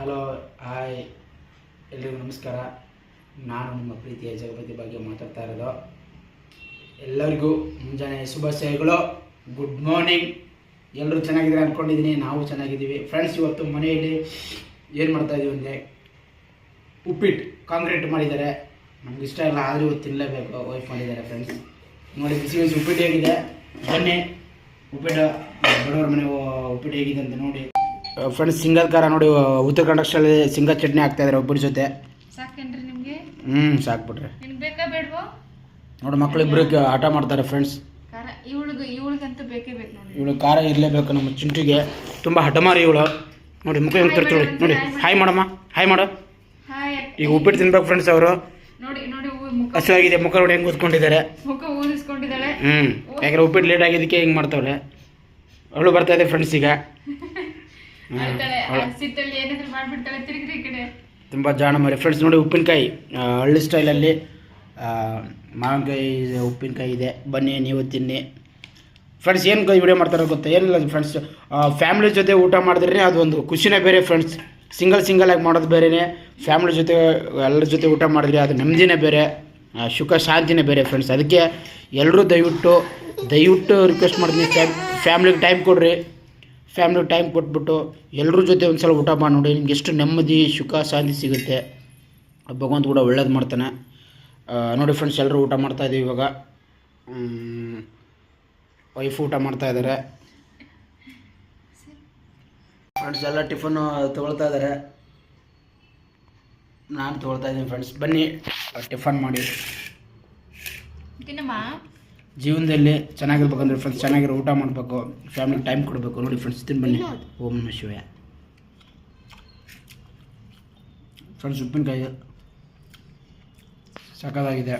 Hello hi ಎಲ್ರಿಗೂ ನಮಸ್ಕಾರ. ನಾನು ನಿಮ್ಮ ಪ್ರೀತಿಯ ಜಗಪತಿ ಬಗ್ಗೆ ಮಾತಾಡ್ತಾ ಇರೋದು. ಎಲ್ಲರಿಗೂ ಮುಂಜಾನೆ ಶುಭಾಶಯಗಳು. Good morning. ಎಲ್ಲರೂ ಚೆನ್ನಾಗಿದ್ದಾರೆ ಅಂದ್ಕೊಂಡಿದ್ದೀನಿ. ನಾವು ಚೆನ್ನಾಗಿದ್ದೀವಿ ಫ್ರೆಂಡ್ಸ್. ಇವತ್ತು ಮನೆಯಲ್ಲಿ ಏನು ಮಾಡ್ತಾಯಿದ್ದೀವಿ ಅಂದರೆ ಉಪ್ಪಿಟ್ಟು ಕಾಂಕ್ರೀಟ್ ಮಾಡಿದ್ದಾರೆ. ನಮ್ಗೆ ಇಷ್ಟ ಇಲ್ಲ, ಆದರೂ ಇವತ್ತು ತಿನ್ನಲೇಬೇಕು. ವೈಫ್ ಮಾಡಿದ್ದಾರೆ ಫ್ರೆಂಡ್ಸ್. ನೋಡಿ ಬಿಸಿ ಬಿಸಿ ಉಪ್ಪಿಟ್ಟು ಹೇಗಿದೆ, ಬನ್ನಿ ಉಪ್ಪಿಟ್ಟು ಬಡವರ ಮನೆ ಉಪ್ಪಿಟ್ಟು ಹೇಗಿದೆ ಅಂತ ನೋಡಿ ಫ್ರೆಂಡ್ಸ್. ಸಿಂಗಲ್ ಖಾರ ನೋಡಿ, ಉತ್ತರ ಕನ್ನಡ ಸ್ಟೈಲಲ್ಲಿ ಸಿಂಗಲ್ ಚಟ್ನಿ ಹಾಕ್ತಾ ಇದ್ದಾರೆ ಒಬ್ಬರ ಜೊತೆ. ಸಾಕೇನ್ರಿ ನಿಮಗೆ? ಸಾಕ್ಬಿಟ್ರೆ ಬೇಕಾ ಬೇಡವೋ ನೋಡಿ. ಮಕ್ಕಳಿಬ್ರು ಆಟ ಮಾಡ್ತಾರೆ ಫ್ರೆಂಡ್ಸ್. ಖಾರ ಇವಳಿಗಂತೂ ಬೇಕೇ ಬೇಕು ನೋಡಿ. ಇವಳು ಖಾರ ಇರಲೇಬೇಕು. ನಮ್ಮ ಚಿಂಟಿಗೆ ತುಂಬ ಹಠಮಾರಿ ಇವಳು. ನೋಡಿ ಮುಖ ಹೆಂಗೆ ತರ್ತೀವಿ ನೋಡಿ. ಹಾಯ್ ಮಾಡಮ್ಮ, ಹಾಯ್ ಮಾಡು. ಈಗ ಉಪ್ಪಿಟ್ಟು ತಿನ್ಬೇಕು ಫ್ರೆಂಡ್ಸ್. ಅವರು ನೋಡಿ ನೋಡಿ ಹಸಿವಾಗಿದೆ, ಮುಖ ನೋಡಿ ಹೆಂಗೆ ಕೂತ್ಕೊಂಡಿದ್ದಾರೆ. ಮುಖ ಊದಿಸ್ಕೊಂಡಿದ್ದಾಳೆ. ಯಾಕಂದ್ರೆ ಉಪ್ಪಿಟ್ಟು ಲೇಟ್ ಆಗಿದ್ದಕ್ಕೆ ಹಿಂಗೆ ಮಾಡ್ತಾವಳೆ. ಅವಳು ಬರ್ತಾ ಇದೆ ಫ್ರೆಂಡ್ಸ್ ಈಗ. ತುಂಬ ಜಾಣ ಮರಿ ಫ್ರೆಂಡ್ಸ್. ನೋಡಿ ಉಪ್ಪಿನಕಾಯಿ ಹಳ್ಳಿ ಸ್ಟೈಲಲ್ಲಿ ಮಾವಿನಕಾಯಿ ಉಪ್ಪಿನಕಾಯಿ ಇದೆ. ಬನ್ನಿ ನೀವು ತಿನ್ನಿ ಫ್ರೆಂಡ್ಸ್. ಏನು ವಿಡಿಯೋ ಮಾಡ್ತಾರೋ ಗೊತ್ತಾ? ಏನಿಲ್ಲ ಫ್ರೆಂಡ್ಸ್, ಫ್ಯಾಮಿಲಿ ಜೊತೆ ಊಟ ಮಾಡಿದ್ರೆ ಅದು ಒಂದು ಖುಷಿನೇ ಬೇರೆ ಫ್ರೆಂಡ್ಸ್. ಸಿಂಗಲ್ ಆಗಿ ಮಾಡೋದು ಬೇರೆಯೇ. ಫ್ಯಾಮಿಲಿ ಜೊತೆ ಎಲ್ಲರ ಜೊತೆ ಊಟ ಮಾಡಿದ್ರೆ ಅದು ನೆಮ್ಮದಿನೇ ಬೇರೆ, ಸುಖ ಶಾಂತಿನೇ ಬೇರೆ ಫ್ರೆಂಡ್ಸ್. ಅದಕ್ಕೆ ಎಲ್ಲರೂ ದಯವಿಟ್ಟು ರಿಕ್ವೆಸ್ಟ್ ಮಾಡ್ತೀನಿ, ಫ್ಯಾಮ್ಲಿಗೆ ಟೈಮ್ ಕೊಡ್ರಿ. ಫ್ಯಾಮ್ಲಿಗೆ ಟೈಮ್ ಕೊಟ್ಬಿಟ್ಟು ಎಲ್ಲರ ಜೊತೆ ಒಂದು ಸಲ ಊಟ ಮಾಡಿ ನೋಡಿ. ನಿಮ್ಗೆ ಎಷ್ಟು ನೆಮ್ಮದಿ ಸುಖ ಶಾಂತಿ ಸಿಗುತ್ತೆ. ಭಗವಂತ ಕೂಡ ಒಳ್ಳೇದು ಮಾಡ್ತಾನೆ. ನೋಡಿ ಫ್ರೆಂಡ್ಸ್, ಎಲ್ಲರೂ ಊಟ ಮಾಡ್ತಾಯಿದ್ದೀವಿ ಇವಾಗ. ವೈಫ್ ಊಟ ಮಾಡ್ತಾ ಇದ್ದಾರೆ ಫ್ರೆಂಡ್ಸ್. ಎಲ್ಲ ಟಿಫನ್ನು ತೊಗೊಳ್ತಾ ಇದ್ದಾರೆ, ನಾನು ತೊಗೊಳ್ತಾ ಇದ್ದೀನಿ ಫ್ರೆಂಡ್ಸ್. ಬನ್ನಿ ಟಿಫನ್ ಮಾಡಿ. ಜೀವನದಲ್ಲಿ ಚೆನ್ನಾಗಿರ್ಬೇಕಂದ್ರೆ ಫ್ರೆಂಡ್ಸ್, ಚೆನ್ನಾಗಿರೋ ಊಟ ಮಾಡಬೇಕು, ಫ್ಯಾಮಿಲಿಗೆ ಟೈಮ್ ಕೊಡಬೇಕು. ನೋಡಿ ಫ್ರೆಂಡ್ಸ್, ತಿನ್ನು ಬನ್ನಿ. ಓಂ ನಮಃ ಶಿವಾಯ ಫ್ರೆಂಡ್ಸ್. ಉಪ್ಪಿನಕಾಯಿ ಸಕ್ಕತ್ತಾಗಿದೆ.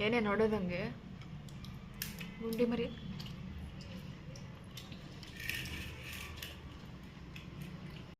ಏನೇ ನೋಡೋದಂಗೆ ಗುಂಡಿ ಮರಿ